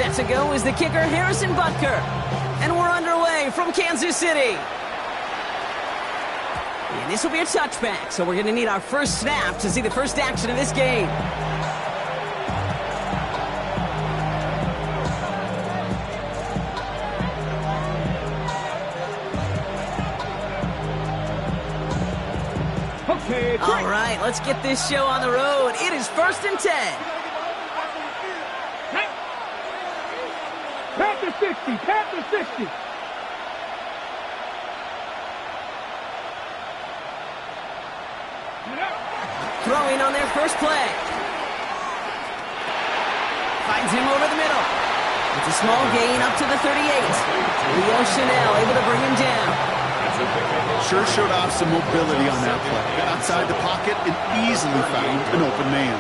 Set to go is the kicker, Harrison Butker. And we're underway from Kansas City. And this will be a touchback, so we're going to need our first snap to see the first action of this game. All right, let's get this show on the road. It is 1st and 10. Panther 60, Panther 60. Throwing on their first play. Finds him over the middle. It's a small gain up to the 38. Leo Chanel able to bring him down. Sure showed off some mobility on that play. Got outside the pocket and easily found an open man.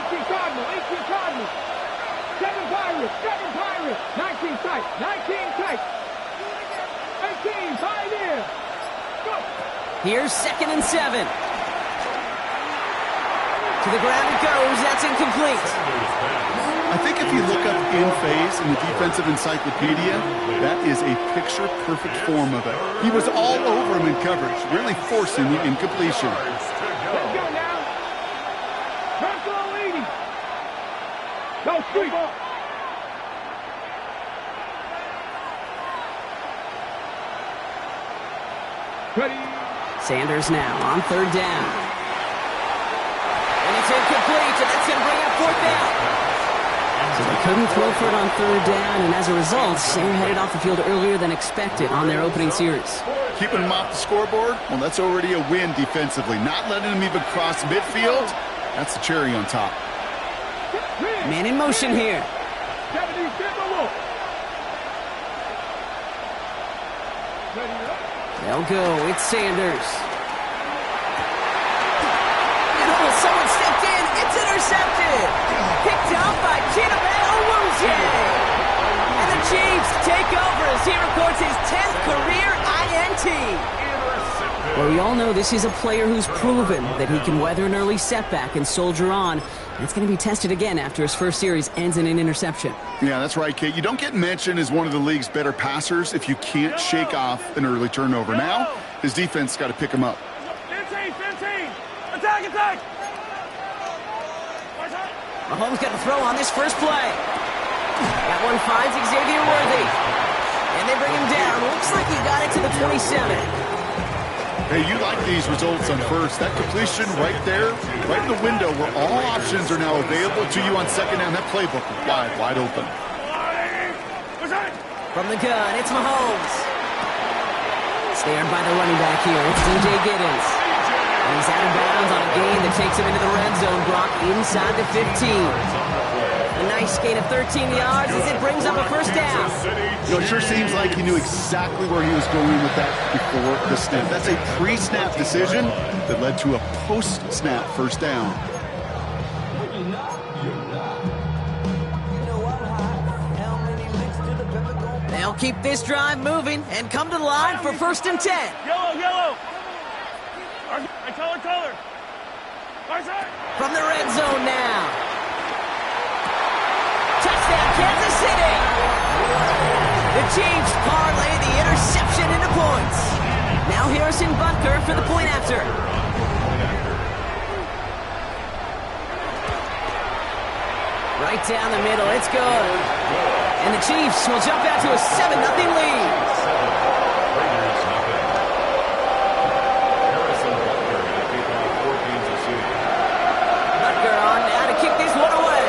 18 Cardinal, 18 Cardinal. 7 Pirates, 7 Pirates. 19 tight, 19 tight. 18 Pioneer. Go. Here's 2nd and 7. To the ground it goes. That's incomplete. I think if you look up in phase in the defensive encyclopedia, that is a picture-perfect form of it. He was all over him in coverage, really forcing the incompletion. Let's go now. Circle leading. Go street. Ready. Sanders now on 3rd down. And it's incomplete, and that's going to bring up 4th down. So they couldn't throw for it on 3rd down, and as a result, Sam headed off the field earlier than expected on their opening series. Keeping him off the scoreboard, well, that's already a win defensively. Not letting him even cross midfield, that's the cherry on top. Man in motion here. 70 Timberwolf. They'll go. It's Sanders. And someone stepped in. It's intercepted. Picked up by Chidobe Awuzie. And the Chiefs take over as he records his 10th career INT. Well, we all know this is a player who's proven that he can weather an early setback and soldier on. It's going to be tested again after his first series ends in an interception. Yeah, that's right, Kate. You don't get mentioned as one of the league's better passers if you can't shake off an early turnover. Now, his defense got to pick him up. 15, 15. Attack, attack. Mahomes got to throw on this first play. That one finds Xavier Worthy. And they bring him down. Looks like he got it to the 27. Hey, you like these results on first. That completion right there, right in the window where all options are now available to you on 2nd down. That playbook wide open. From the gun, it's Mahomes. Snared by the running back here. It's DJ Giddens. And he's out of bounds on a gain that takes him into the red zone block inside the 15. A nice gain of 13 yards as it brings up a first down. You know, it sure seems like he knew exactly where he was going with that before the snap. That's a pre-snap decision that led to a post-snap first down. They'll keep this drive moving and come to the line for 1st and 10. Yellow, yellow. Color. From the red zone now. Touchdown, Kansas City! The Chiefs parlay the interception into points. Now Harrison Butker for the point after. Right down the middle, it's good. And the Chiefs will jump out to a 7-0 lead. Butker on now to kick this one away.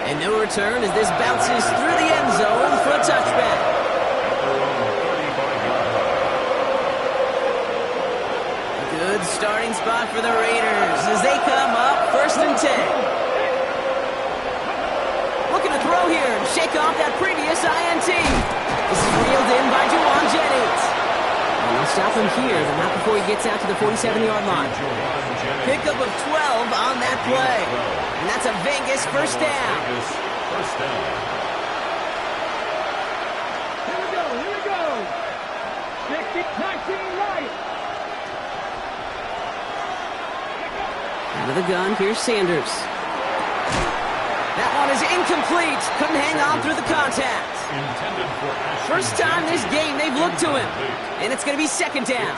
And no return as this bounces through the end zone for a touchback. A good starting spot for the Raiders as they come up 1st and 10. Looking to throw here and shake off that previous INT. This is reeled in by Juwan Jennings. And they'll stop him here, but not before he gets out to the 47-yard line. Pickup of 12 on that play. And that's a Vegas first down. Here we go. 19 right. Out of the gun, here's Sanders. That one is incomplete. Couldn't hang on through the contact. First time this game they've looked to him. And it's going to be second down.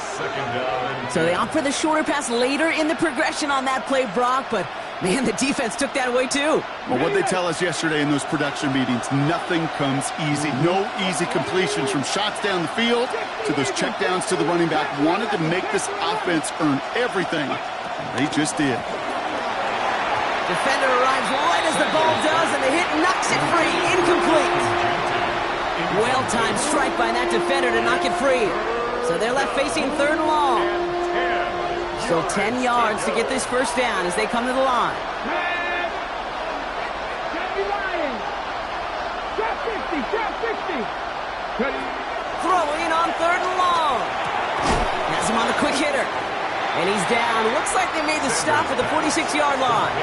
So they opt for the shorter pass later in the progression on that play, Brock, but man, the defense took that away too. Well, what they tell us yesterday in those production meetings, nothing comes easy. No easy completions from shots down the field to those checkdowns to the running back. Wanted to make this offense earn everything. They just did. Defender arrives right as the ball does, and the hit knocks it free. Incomplete. Well-timed strike by that defender to knock it free. So they're left facing third and long. Still 10 yards to get this first down as they come to the line. Throwing on third and long. Has him on the quick hitter. And he's down. Looks like they made the stop at the 46-yard line.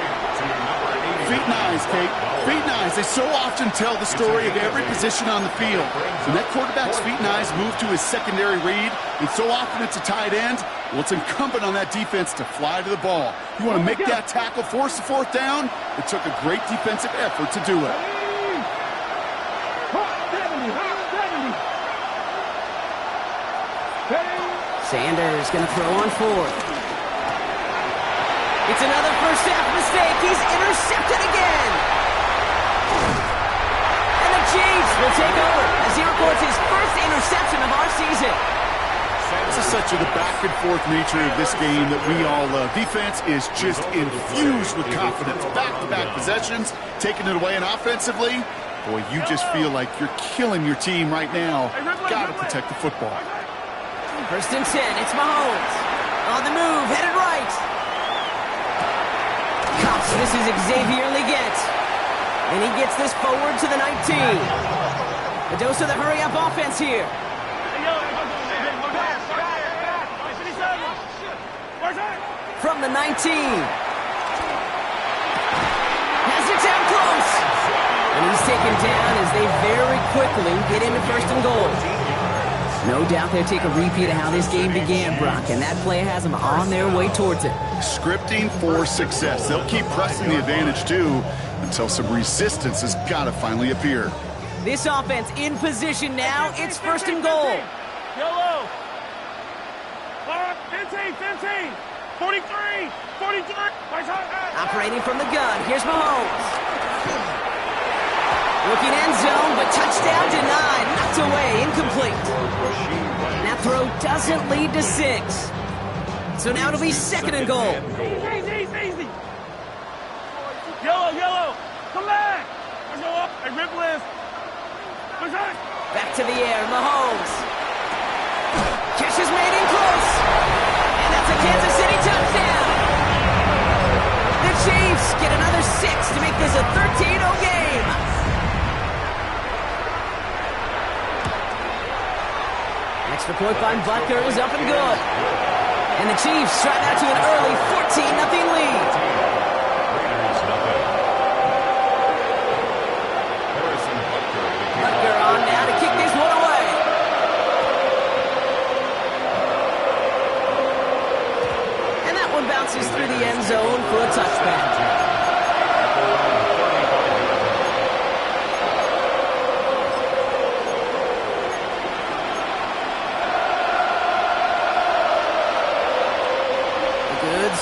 Feet and eyes, Kate. Feet and eyes. They so often tell the story of every position on the field. When that quarterback's feet and eyes move to his secondary read, and so often it's a tight end, well, it's incumbent on that defense to fly to the ball. You want to make that tackle, force the fourth down? It took a great defensive effort to do it. Sanders going to throw on fourth. It's another first half mistake. He's intercepted again. And the Chiefs will take over as he records his first interception of our season. This is such the back and forth nature of this game that we all love. Defense is just infused with confidence. Back-to-back possessions, taking it away, and offensively, boy, you just feel like you're killing your team right now. Got to protect the football. First and 10, it's Mahomes. On the move, headed right. Cops, this is Xavier Leggett. And he gets this forward to the 19. A dose of the hurry-up offense here. From the 19. Has it down close. And he's taken down as they very quickly get into first and goal. No doubt they'll take a repeat of how this game began, Brock, and that play has them on their way towards it. Scripting for success. They'll keep pressing the advantage, too, until some resistance has got to finally appear. This offense in position now. It's first and goal. Yellow. 15, 15. 43, 43. Operating from the gun. Here's Mahomes. Looking end zone, but touchdown denied. Knocked away, incomplete. That throw doesn't lead to 6. So now it'll be second and goal. Easy, easy. Yellow, yellow. Come back. Let's go up. Hey, rip list. Back to the air, Mahomes. Catch is made in close. And that's a Kansas City touchdown. The Chiefs get another 6 to make this a 13-0 game. Extra point by Butker is up and good. And the Chiefs drive out to an early 14-0 lead. Butker on now to kick this one away. And that one bounces through the end zone for a touchback.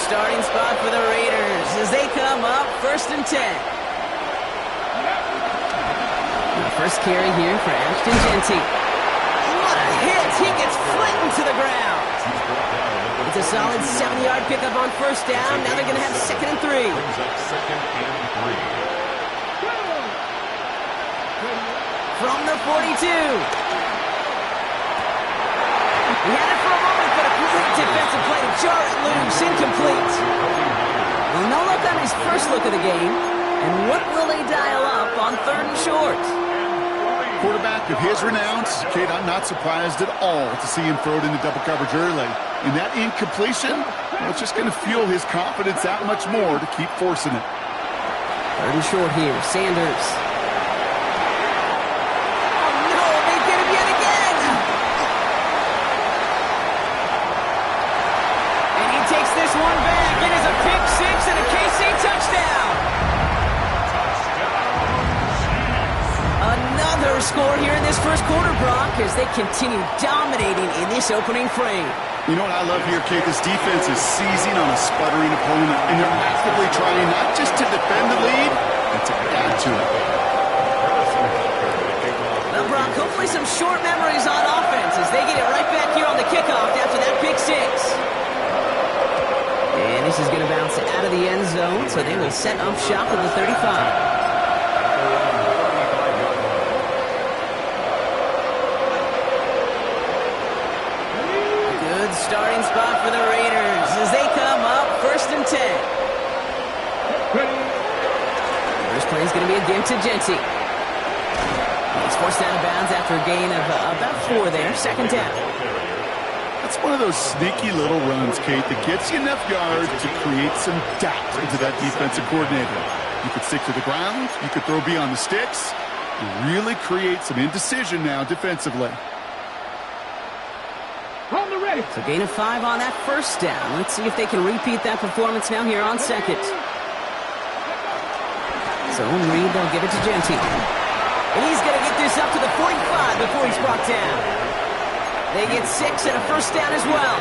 Starting spot for the Raiders as they come up first and 10. The first carry here for Ashton Jeanty. What a hit! He gets flattened to the ground. It's a solid 7-yard pickup on first down. Now they're going to have second and 3. From the 42. He had it for a moment, but a great defensive play to jar it loose, incomplete. Well, no luck on his first look of the game. And what will they dial up on third and short? Quarterback of his renown, Kate, I'm not surprised at all to see him throw it into double coverage early. And that incompletion, well, it's just going to fuel his confidence that much more to keep forcing it. Third and short here, Sanders. One back. It is a pick 6 and first score here in this first quarter, Brock, as they continue dominating in this opening frame. You know what I love here, Kate? This defense is seizing on a sputtering opponent, and they're actively trying not just to defend the lead, but to add to it. Well, Brock, hopefully some short memories on offense as they get it right back here on the kickoff after that pick six. And this is going to bounce out of the end zone, so they will set up shop at the 35. Starting spot for the Raiders as they come up 1st and 10. First play is going to be a give to Genty. He's forced out of bounds after a gain of about 4 there. 2nd down. That's one of those sneaky little runs, Kate, that gets you enough yards to create some doubt into that defensive coordinator. You could stick to the ground. You could throw beyond the sticks. You really create some indecision now defensively. So gain of 5 on that 1st down. Let's see if they can repeat that performance now here on 2nd. So Reed, they'll give it to Genty. And he's going to get this up to the 45 before he's brought down. They get 6 and a 1st down as well.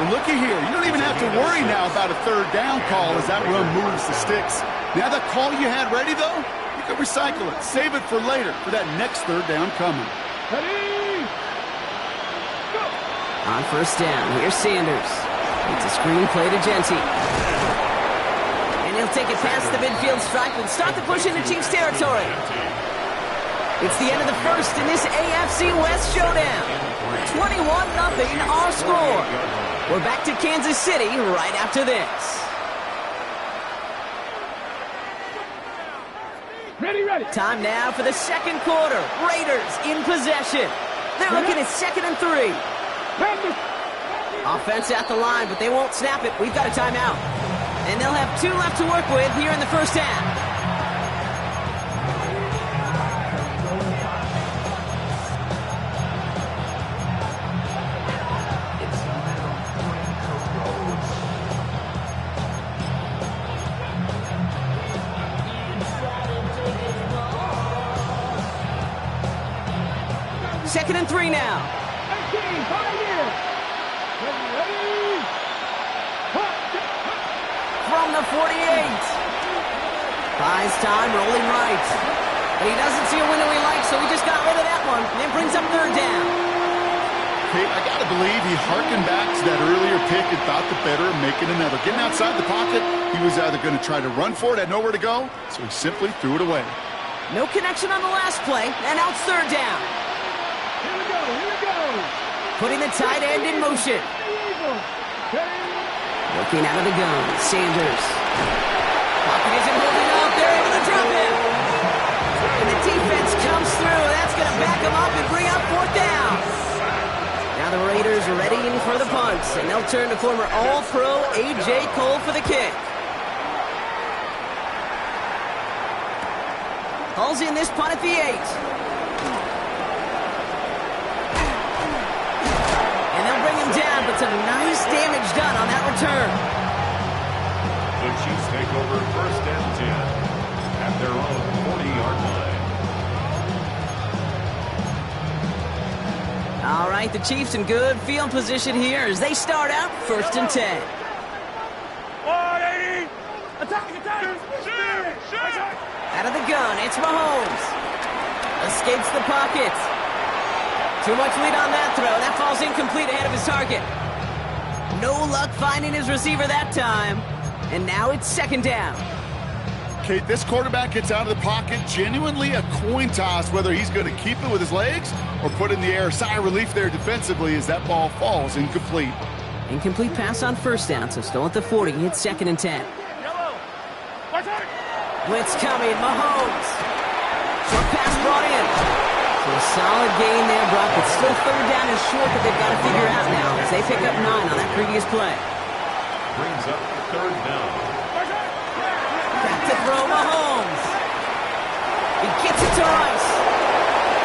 Well, looky here. You don't even have to worry now about a 3rd down call as that run moves the sticks. Now that call you had ready, though, you can recycle it. Save it for later for that next 3rd down coming. On 1st down, here's Sanders. It's a screen play to Genty. And he'll take it past the midfield stripe and start the push into Chiefs territory. It's the end of the 1st in this AFC West showdown. 21-0 our score. We're back to Kansas City right after this. Ready. Time now for the 2nd quarter. Raiders in possession. They're looking at 2nd and 3. Offense at the line, but they won't snap it. We've got a timeout. And they'll have 2 left to work with here in the 1st half. Second and 3 now. From the 48. Buys time, rolling right. But he doesn't see a window he likes, so he just got rid of that one. And brings up 3rd down. Kate, I got to believe he harkened back to that earlier pick and thought the better of making another. Getting outside the pocket, he was either going to try to run for it, had nowhere to go, so he simply threw it away. No connection on the last play, and now it's 3rd down. Here we go. Putting the tight end in motion. Looking out of the gun, Sanders. Pocket isn't holding up. They're able to drop him. And the defense comes through. That's going to back him up and bring up 4th down. Now the Raiders are readying for the punts, and they'll turn to former All-Pro A.J. Cole for the kick. Hauls in this punt at the 8. And they'll bring him down, but some nice damage done on that return. The Chiefs take over 1st and 10 at their own 40-yard line. All right, the Chiefs in good field position here as they start out 1st and 10. 180. Attack. Out of the gun, it's Mahomes. Escapes the pocket. Too much lead on that throw. That falls incomplete ahead of his target. No luck finding his receiver that time. And now it's 2nd down. Kate, this quarterback gets out of the pocket, genuinely a coin toss whether he's going to keep it with his legs or put it in the air. Sigh of relief there defensively as that ball falls incomplete. Incomplete pass on 1st down, so still at the 40. It's 2nd and 10. Blitz coming, Mahomes. Short pass brought in. So a solid gain there, Brock, but still 3rd down is short that they've got to figure out now as they pick up 9 on that previous play. Brings up 3rd down. Back to throw, Mahomes. He gets it to Rice.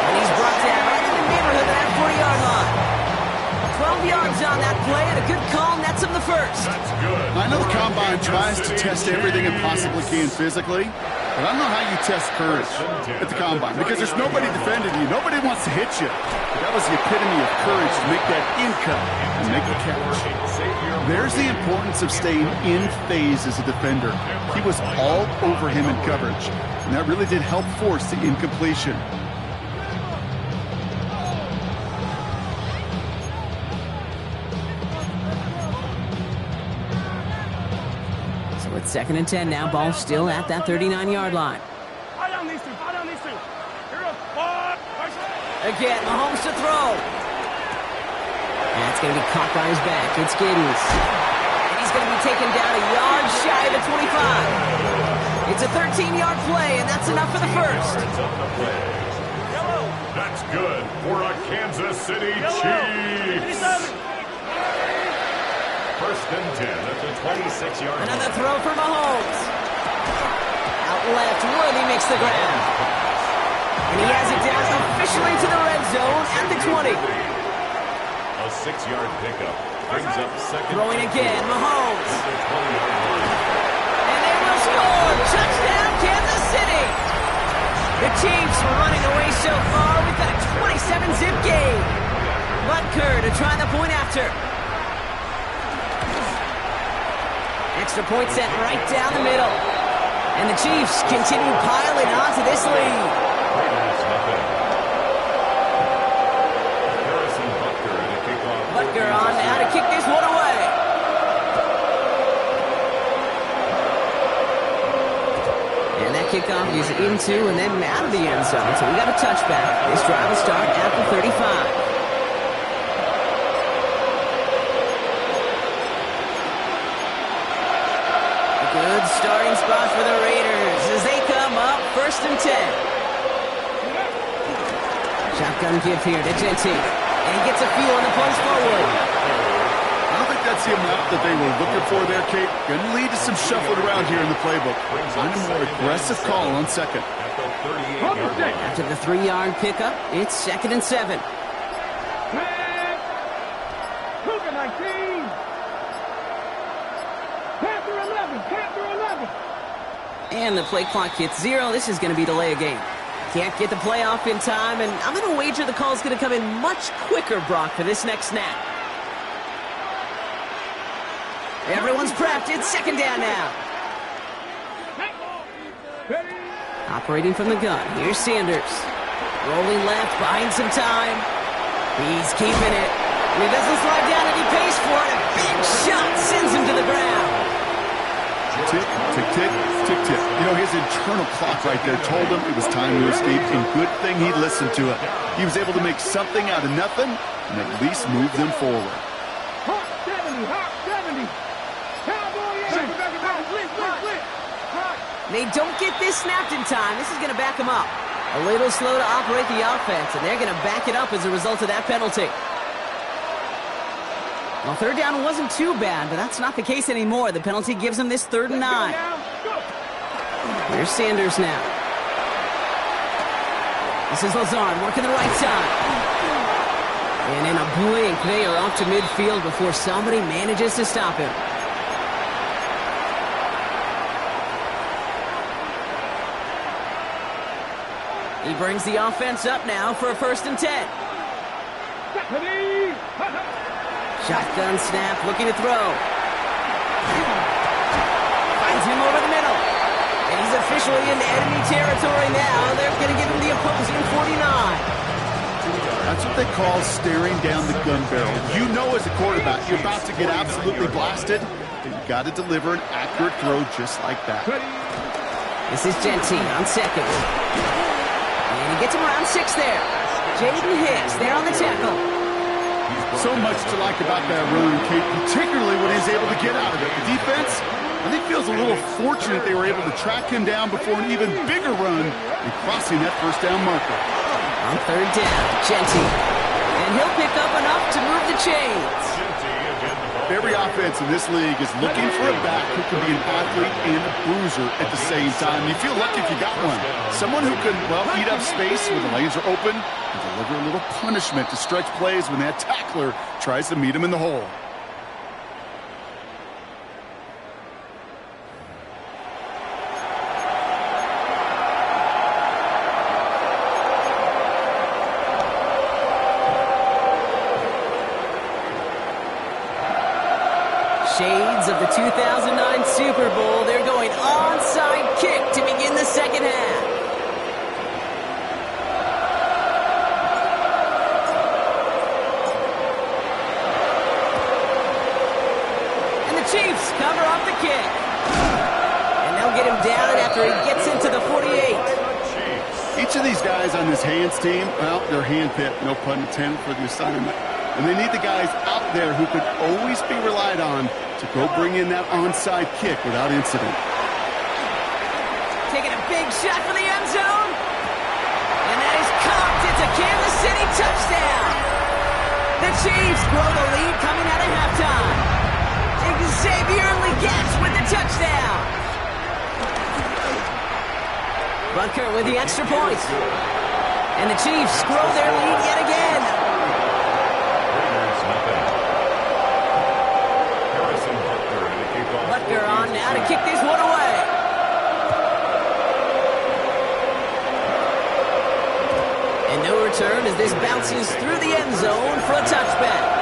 And he's brought down right in the neighborhood of that 40-yard line. 12 yards on that play, and a good call nets him the 1st. That's good. I know the Combine tries to test everything it possibly can physically, But I don't know how you test courage at the combine because there's nobody defending you. Nobody wants to hit you. But that was the epitome of courage to make that in cut and make the catch. There's the importance of staying in phase as a defender. He was all over him in coverage, and that really did help force the incompletion. It's 2nd and 10 now. Ball still at that 39-yard line. Fire down these two. Fire down these two. Here up. Again, Mahomes to throw. That's going to be caught by his back. It's Giddens. And he's going to be taken down a yard shy of the 25. It's a 13-yard play, and that's enough for the first. That's good for a Kansas City Chiefs. 1st and 10 at the 26-yard line. Another throw for Mahomes. Out left, Worthy makes the grab. And he has it down officially to the red zone at the 20. A 6-yard pickup brings up 2nd. Throwing again, Mahomes. At the 20-yard line. And they will score. Touchdown, Kansas City. The Chiefs were running away so far. We've got a 27-zip game. Butker to try the point after. Extra point set right down the middle. And the Chiefs continue piling on to this lead. Butker on now to kick this one away. And that kickoff is into and then out of the end zone. So we got a touchback. This drive will start at the 35. Good starting spot for the Raiders as they come up 1st and 10. Shotgun give here to Gentry. And he gets a feel on the punch forward. I don't think that's the amount that they were looking for there, Kate. Going to lead to some shuffling around here in the playbook. Find a more aggressive call on 2nd. After the 3-yard pickup, it's 2nd and 7. Cougar 19. Panther 11. Panther 11. And the play clock hits 0. This is going to be delay a game. Can't get the play off in time, and I'm going to wager the call is going to come in much quicker, Brock, for this next snap. Everyone's prepped. It's 2nd down now. Operating from the gun. Here's Sanders. Rolling left, buying some time. He's keeping it. And he doesn't slide down, and he pays for it. A big shot sends him to the ground. Tick, tick, tick, tick, tick. You know, his internal clock right there told him it was time to escape, and good thing he listened to it. He was able to make something out of nothing and at least move them forward. Hot 70. Hot 70. Cowboy. They don't get this snapped in time. This is going to back them up. A little slow to operate the offense, and they're going to back it up as a result of that penalty. Well, 3rd down wasn't too bad, but that's not the case anymore. The penalty gives them this 3rd and 9. Here's Sanders now. This is Lazard working the right side. And in a blink, they are off to midfield before somebody manages to stop him. He brings the offense up now for a 1st and 10. Shotgun snap, looking to throw. Finds him over the middle. And he's officially in enemy territory now. They're going to give him the opposing 49. That's what they call staring down the gun barrel. You know as a quarterback, you're about to get absolutely blasted, and you've got to deliver an accurate throw just like that. This is Gentry on 2nd. And he gets him around 6 there. Jaden Hicks there on the tackle. So much to like about that run, Kate, particularly when he's able to get out of it. The defense, I think, feels a little fortunate they were able to track him down before an even bigger run and crossing that 1st down marker. On 3rd down, Gentry. And he'll pick up enough to move the chains. Every offense in this league is looking for a back who can be an athlete and a bruiser at the same time. You feel lucky if you got one. Someone who can, well, eat up space when the lanes are open and deliver a little punishment to stretch plays when that tackler tries to meet him in the hole. legends of the 2009 Super Bowl. They're going onside kick to begin the second half. And the Chiefs cover up the kick. And they'll get him down after he gets into the 48. Each of these guys on this Hands team, well, they're handpicked, no pun intended, for the assignment. And they need the guys out there who could always be relied on to go bring in that onside kick without incident. Taking a big shot for the end zone. And that is caught. It's a Kansas City touchdown. The Chiefs grow the lead coming out of halftime. Xavier Legette with the touchdown. Butker with the extra point. And the Chiefs grow their lead yet again. Butker on now to kick this one away. And no return as this bounces through the end zone for a touchback.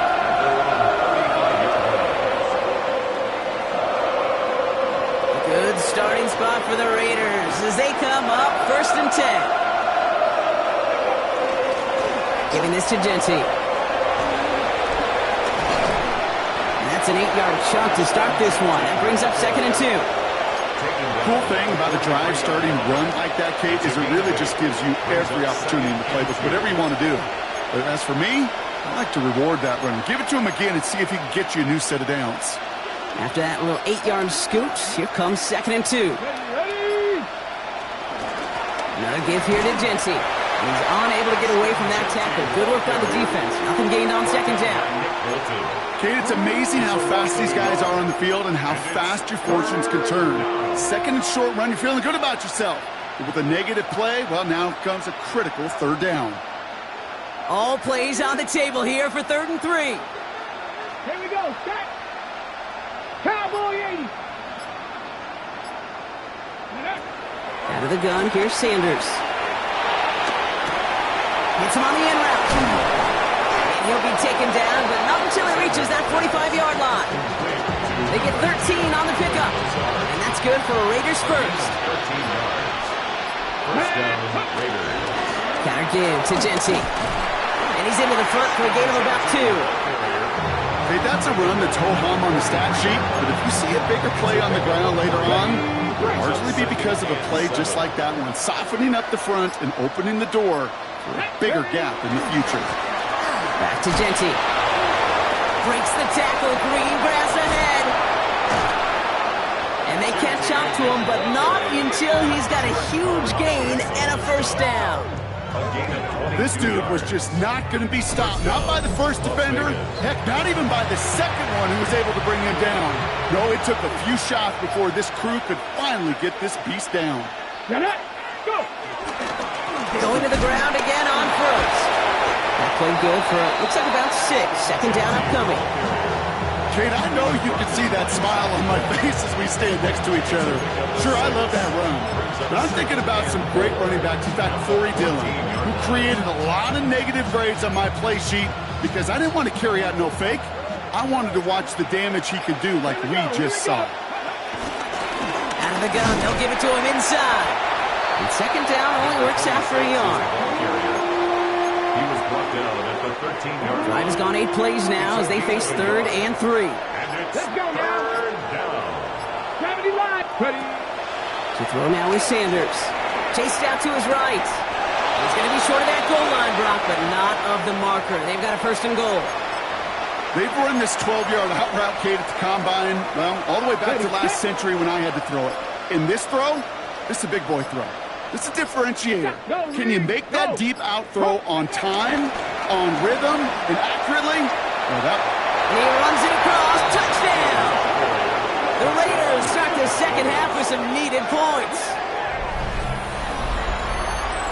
Good starting spot for the Raiders as they come up 1st and 10. Giving this to Jeanty. And that's an 8-yard chunk to start this one. That brings up 2nd and 2. Cool thing about a drive starting run like that, Kate, is it really just gives you every opportunity in the playbook, whatever you want to do. But as for me, I like to reward that run. Give it to him again and see if he can get you a new set of downs. After that little 8-yard scoot, here comes 2nd and 2. Another give here to Jeanty. He's unable to get away from that tackle. Good work by the defense. Nothing gained on 2nd down. Kate, it's amazing how fast these guys are on the field and how fast your fortunes can turn. 2nd and short run, you're feeling good about yourself. But with a negative play, well, now comes a critical 3rd down. All plays on the table here for 3rd and 3. Here we go. Set. Cowboy 80. Out of the gun, here's Sanders. Hits him on the in route. And he'll be taken down, but not until he reaches that 45-yard line. They get 13 on the pickup. And that's good for a Raiders first. Counter give to Jeanty. And he's into the front for a gain of about 2. Hey, that's a run that's ho-hum on the stat sheet, but if you see a bigger play on the ground later on, it'll largely be because of a play just like that one, softening up the front and opening the door for a bigger gap in the future. Back to Jeanty. Breaks the tackle, Greengrass ahead. And they catch up to him, but not until he's got a huge gain and a 1st down. This dude was just not going to be stopped. Not by the first defender. Heck, not even by the second one who was able to bring him down. No, it took a few shots before this crew could finally get this beast down. Go. Going to the ground again on 1st. That played good for, looks like about 6. 2nd down upcoming. Kate, I know you can see that smile on my face as we stand next to each other. Sure, I love that run. But I'm thinking about some great running backs. In fact, Corey Dillon, who created a lot of negative grades on my play sheet because I didn't want to carry out no fake. I wanted to watch the damage he could do like we just saw. Out of the gun, they'll give it to him inside. And 2nd down only works out for a yard. He was brought down at the 13-yard Drive has gone 8 plays now as they face 3rd and 3. Let's go now. 3rd down. Gravity line. Ready. To throw now is Sanders. Chased out to his right. He's going to be short of that goal line, Brock, but not of the marker. They've got a 1st and goal. They've run this 12-yard out route, Kate, at the combine, well, all the way back to last century when I had to throw it. In this throw, this is a big boy throw. This is a differentiator. Can you make that deep out throw on time, on rhythm, and accurately? Well, And he runs it across. Touchdown! The Raiders start the second half with some needed points.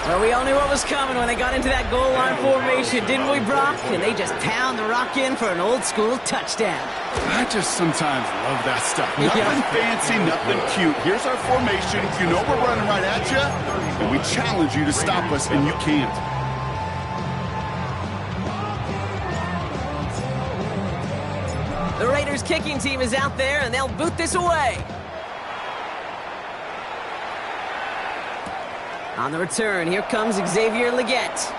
Well, we all knew what was coming when they got into that goal line formation, didn't we, Brock? And they just pound the rock in for an old-school touchdown. I just sometimes love that stuff. Nothing fancy, nothing cute. Here's our formation. You know we're running right at you, and we challenge you to stop us, and you can't. The Raiders Chargers kicking team is out there, and they'll boot this away. On the return, here comes Xavier Legette.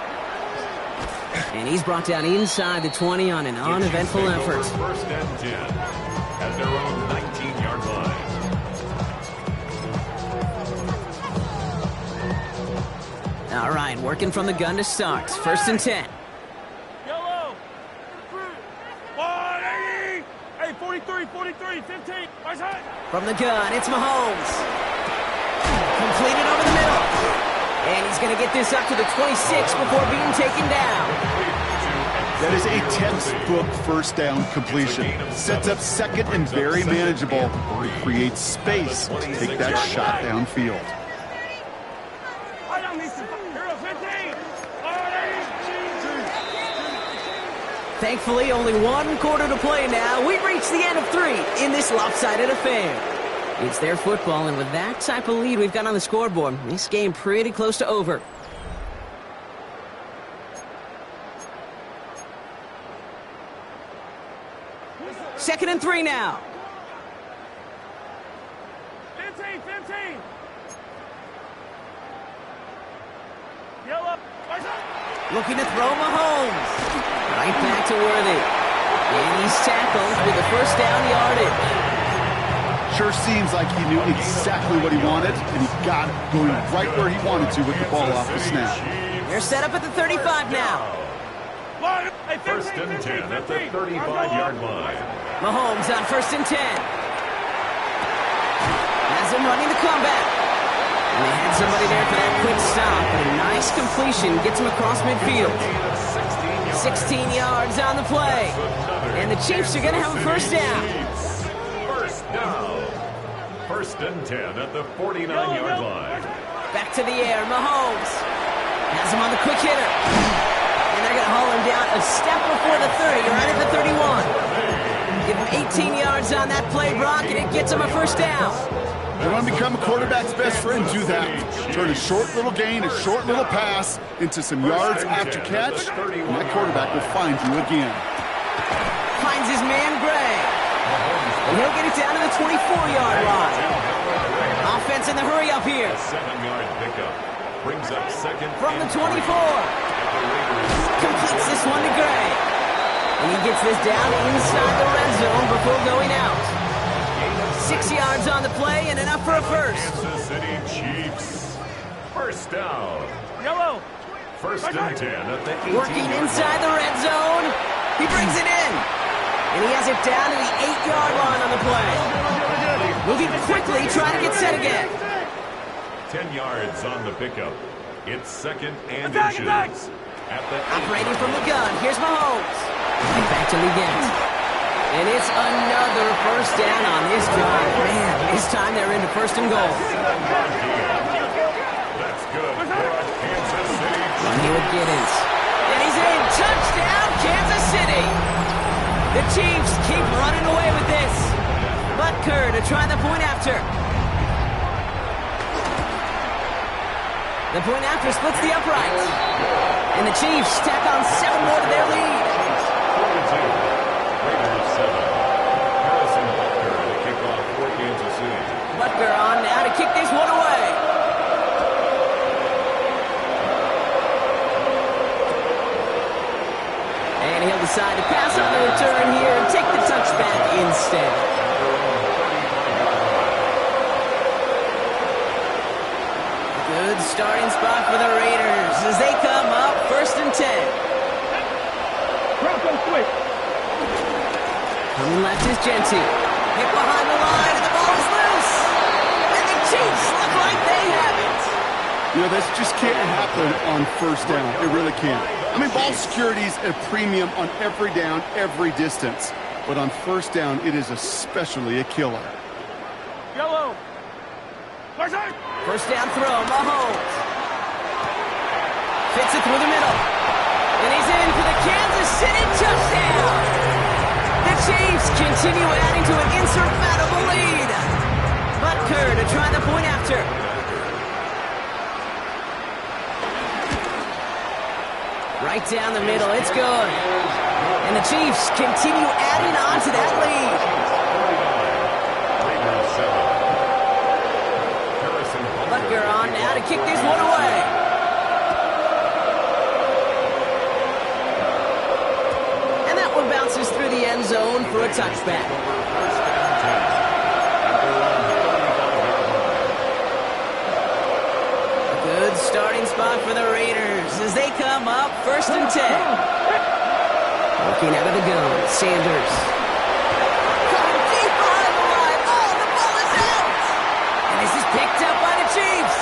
And he's brought down inside the 20 on an uneventful effort. First and 10 at their own 19-yard line. All right, working from the gun to start. First and 10. Yellow. 180. Hey, 43, 15. From the gun, it's Mahomes. Completed over the middle. And he's going to get this up to the 26 before being taken down. That is a textbook first down completion. Sets up second and very manageable. It creates space to take that shot downfield. Thankfully, only one quarter to play now. We've reached the end of 3 in this lopsided affair. It's their football, and with that type of lead we've got on the scoreboard, this game pretty close to over. Second and 3 now. 15. Yellow. Looking to throw Mahomes. Right back to Worthy. And he's tackled with the first down yardage. Sure seems like he knew exactly what he wanted, and he got it, going right where he wanted to with the ball off the snap. They're set up at the 35 now. First and 10 at the 35-yard line. Mahomes on first and 10. Has him running the comeback. And they had somebody there for that quick stop, and a nice completion gets him across midfield. 16 yards on the play. And the Chiefs are going to have a first down. First down. First and 10 at the 49-yard line. Back to the air, Mahomes. Has him on the quick hitter. And they're going to haul him down a step before the 30, right at the 31. Give him 18 yards on that play, Brock, and it gets him a first down. You want to become a quarterback's best friend, do that. Turn a short little gain, a short little pass into some yards after catch, and that quarterback will find you again. Finds his man, Gray. And he'll get it down to the 24-yard line. Offense in the hurry up here. 7-yard pickup brings up second from the 24. Completes this one to Gray. And he gets this down inside the red zone before going out. 6 yards on the play and enough for a first. Kansas City Chiefs. First down. Yellow. First and 10 at the 18-yard working inside the red zone. He brings it in. And he has it down to the 8-yard line on the play. Moving quickly, trying to get set again. 10 yards on the pickup. It's second and inches. At the operating from the gun, here's Mahomes. And back to Legette. And it's another first down on this drive. Man, this time they're into first and goal. That's good for Kansas City. Run here with Giddens. And he's in. Touchdown, Kansas City. The Chiefs keep running away with this. Butker to try the point after. The point after splits the uprights. And the Chiefs tack on 7 more to their lead. 42. Raiders 7. Harrison Butker to kick off for Kansas City. Butker on now to kick this one away. And he'll decide to pass on the return here and take the touchback instead. Good starting spot for the Raiders as they come up first and 10. Bronco quick. Coming left is Genty. Hit behind the line and the ball is loose. And the Chiefs look like they have it. You know, this just can't happen on first down. It really can't. I mean, ball security is a premium on every down, every distance. But on first down, it is especially a killer. Yellow. First down throw, Mahomes. Fits it through the middle. And he's in for the Kansas City touchdown. The Chiefs continue adding to an insurmountable lead. Butker to try the point after. Right down the middle, it's good. And And the Chiefs continue adding on to that lead. Butker on now to kick this one away. And that one bounces through the end zone for a touchback. A good starting spot for the Raiders as they come up 1st and 10. Looking out of the gun, Sanders. Coming deep behind the line. Oh, the ball is out. And this is picked up by the Chiefs.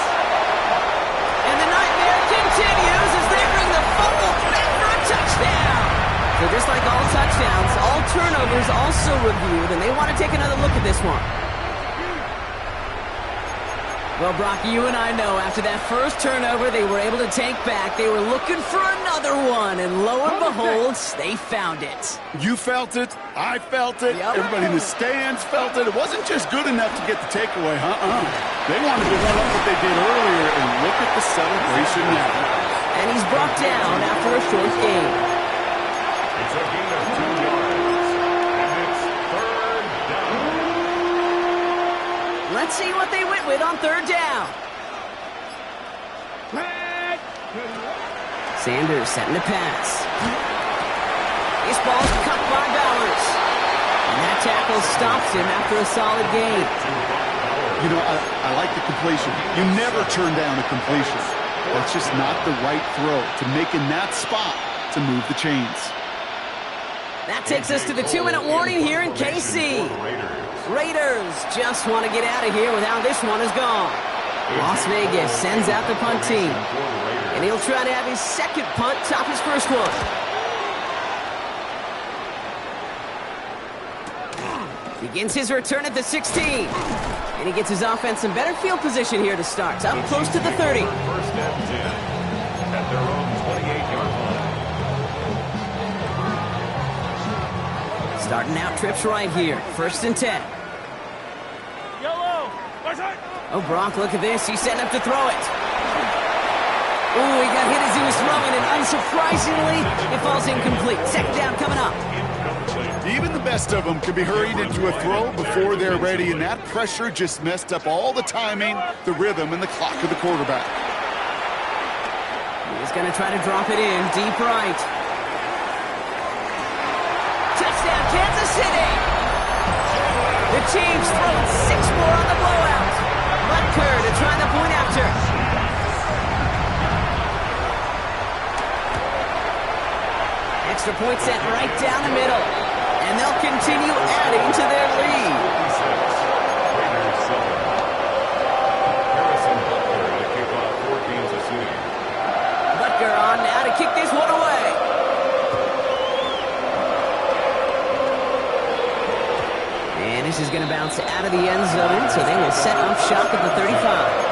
And the nightmare continues as they bring the fumble back for a touchdown. So just like all touchdowns, all turnovers also reviewed, and they want to take another look at this one. Well, Brock, you and I know after that first turnover they were able to take back. They were looking for another one, and lo and behold, they found it. You felt it. I felt it. Yep. Everybody in the stands felt it. It wasn't just good enough to get the takeaway, They wanted to run up what they did earlier, and look at the celebration now. And he's brought down after a short game. It's a gain of 2 yards, and it's 3rd down. Let's see what they went with on 3rd down. Sanders setting the pass. This ball's cut by Bowers. And that tackle stops him after a solid gain. You know, I like the completion. You never turn down a completion. That's just not the right throw to make in that spot to move the chains. That takes us to the 2-minute warning here in KC. Raiders just want to get out of here with how this one is gone. Las Vegas sends out the punt team. And he'll try to have his second punt top his first one. Begins his return at the 16. And he gets his offense in better field position here to start. Up close to the 30. 1st and 10 at their own 28-yard line. Starting out trips right here. 1st and 10. Yellow. Oh, Brock, look at this. He's setting up to throw it. Ooh, he got hit as he was throwing, and unsurprisingly, it falls incomplete. 2nd down coming up. Even the best of them can be hurried into a throw before they're ready, and that pressure just messed up all the timing, the rhythm, and the clock of the quarterback. He's going to try to drop it in deep right. Touchdown, Kansas City! The Chiefs throwing 6 more on the blowout. Butker to try the point after. Extra point set right down the middle. And they'll continue adding to their lead. Raiders 7. Harrison Butker to kick off for Kansas City. Butker on now to kick this one away. And this is going to bounce out of the end zone, so they will set up shop at the 35.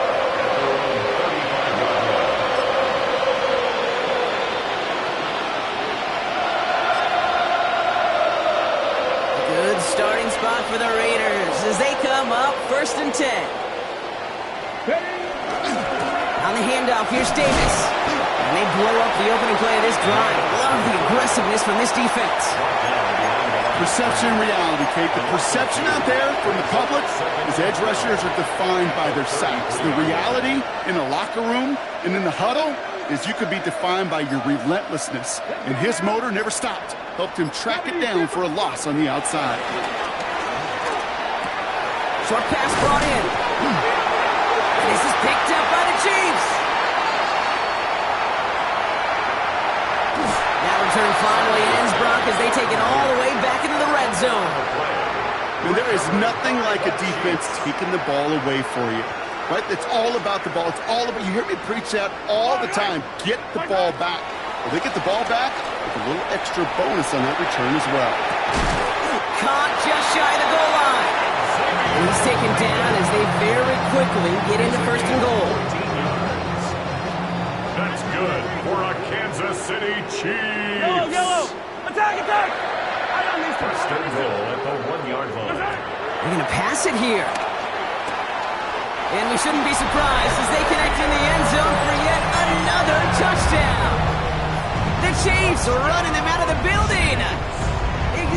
Starting spot for the Raiders as they come up 1st and 10. On the handoff, here's Davis. And they blow up the opening play of this drive. Love the aggressiveness from this defense. Perception and reality, Kate. The perception out there from the public is edge rushers are defined by their sacks. The reality in a locker room and in the huddle is you could be defined by your relentlessness. And his motor never stopped. Helped him track it down for a loss on the outside. Short pass brought in. And this is picked up by the Chiefs. That return finally ends, Brock, as they take it all the way back into the red zone. And there is nothing like a defense taking the ball away for you. Right? It's all about the ball. It's all about, you hear me preach that all the time. Get the ball back. Well, they get the ball back with a little extra bonus on that return as well. Caught just shy of the goal line. And he's taken down as they very quickly get into 1st and goal. That's good for a Kansas City Chiefs. Yellow. Attack. 1st and goal at the 1-yard line. They're going to pass it here. And we shouldn't be surprised as they connect in the end zone for yet another touchdown. The Chiefs Chiefs running them out of the building.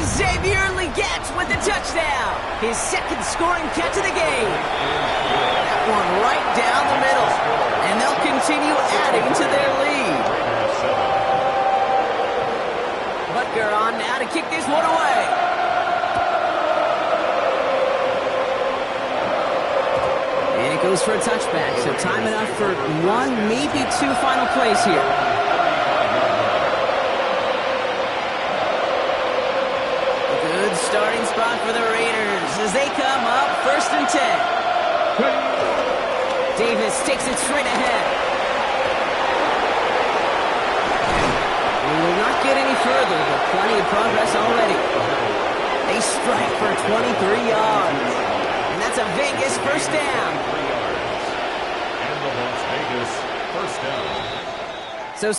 Xavier Legette with the touchdown. His second scoring catch of the game. That one right down the middle. And they'll continue adding to their lead. Butker on now to kick this one away. And it goes for a touchback. So time enough for one, maybe two final plays here. Starting spot for the Raiders as they come up 1st and 10. Davis takes it straight ahead. We will not get any further, but plenty of progress already. They strike for 23 yards. And that's a Vegas first down. And the Las Vegas first down.